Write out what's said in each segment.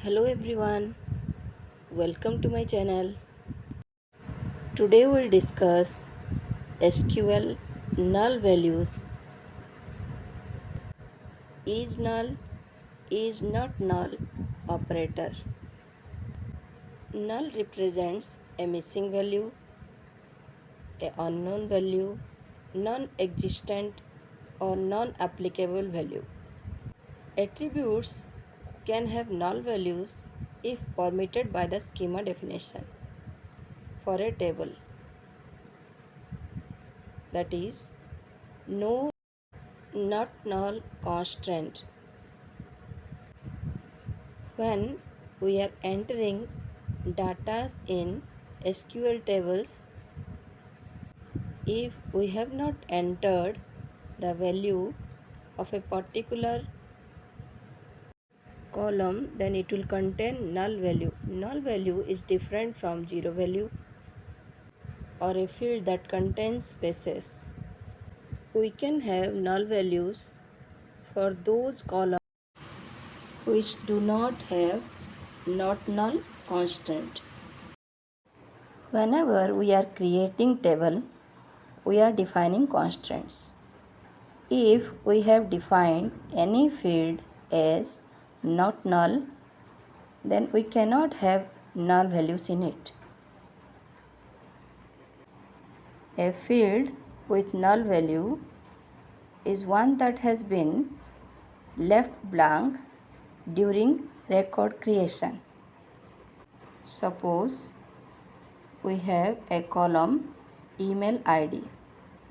Hello everyone, welcome to my channel. Today we'll discuss SQL null values. Is null, is not null operator. Null represents a missing value, a unknown value, non-existent or non-applicable value. Attributes can have null values if permitted by the schema definition for a table. That is, no not null constraint. When we are entering data in SQL tables, if we have not entered the value of a particular column, then it will contain null value. Null value is different from zero value or a field that contains spaces. We can have null values for those columns which do not have not null constraint. Whenever we are creating table, we are defining constraints. If we have defined any field as not null, then we cannot have null values in it. A field with null value is one that has been left blank during record creation. Suppose we have a column email ID.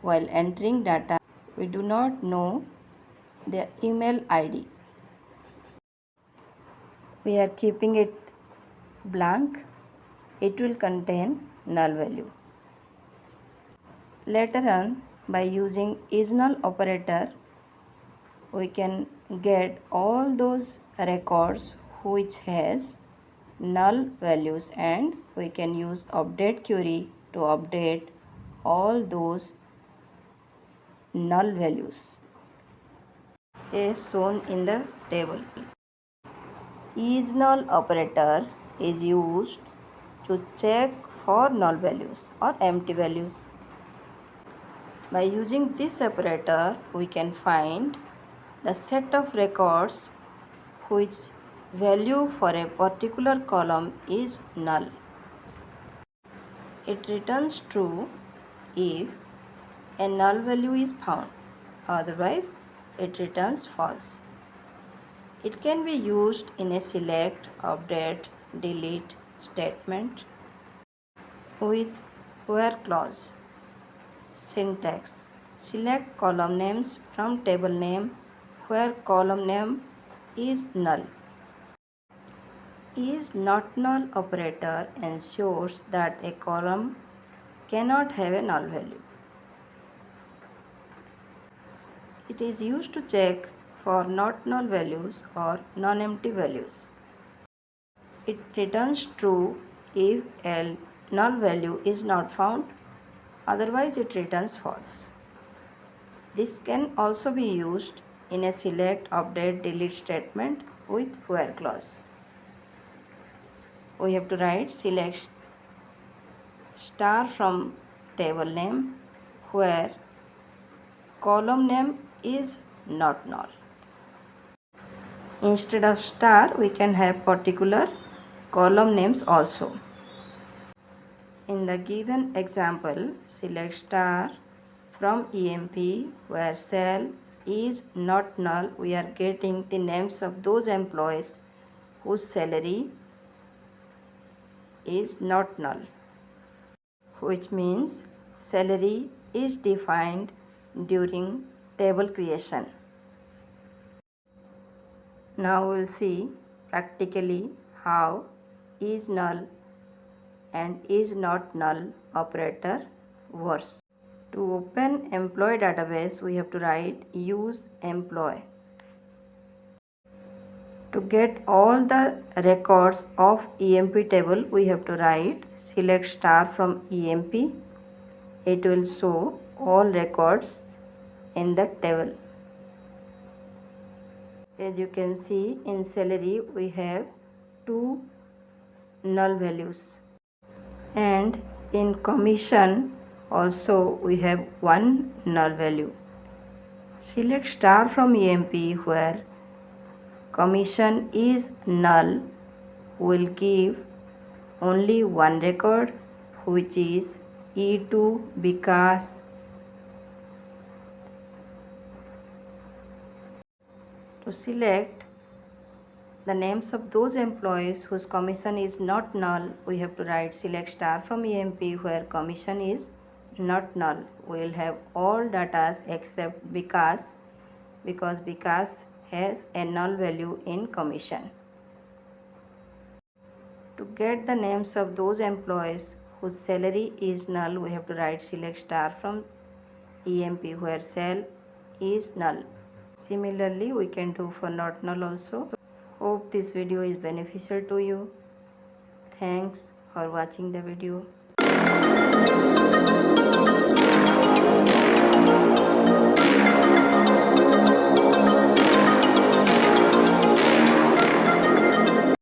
While entering data, we do not know the email ID. We are keeping it blank. It will contain null value. Later on, by using isNull operator, we can get all those records which has null values, and we can use update query to update all those null values as shown in the table. IsNull operator is used to check for null values or empty values. By using this operator, we can find the set of records which value for a particular column is null. It returns true if a null value is found, otherwise it returns false. It can be used in a select, update, delete statement with where clause. Syntax: select column names from table name where column name is null. Is not null operator ensures that a column cannot have a null value. It is used to check for not null values or non-empty values. It returns true if a null value is not found, otherwise it returns false. This can also be used in a select, update, delete statement with where clause. We have to write select star from table name where column name is not null. Instead of star, we can have particular column names also. In the given example, select star from EMP where cell is not null. We are getting the names of those employees whose salary is not null, which means salary is defined during table creation. Now we will see practically how is null and is not null operator works. To open employee database, we have to write use employee. To get all the records of EMP table, we have to write select star from EMP. It will show all records in the table. As you can see, in salary we have 2 null values. And in commission also we have one null value. Select star from EMP where commission is null will give only one record, which is E2 Vikas. To select the names of those employees whose commission is not null, we have to write select star from EMP where commission is not null. We will have all datas except Vikas because Vikas has a null value in commission. To get the names of those employees whose salary is null, we have to write select star from EMP where sal is null. Similarly, we can do for not null also. Hope this video is beneficial to you. Thanks for watching the video.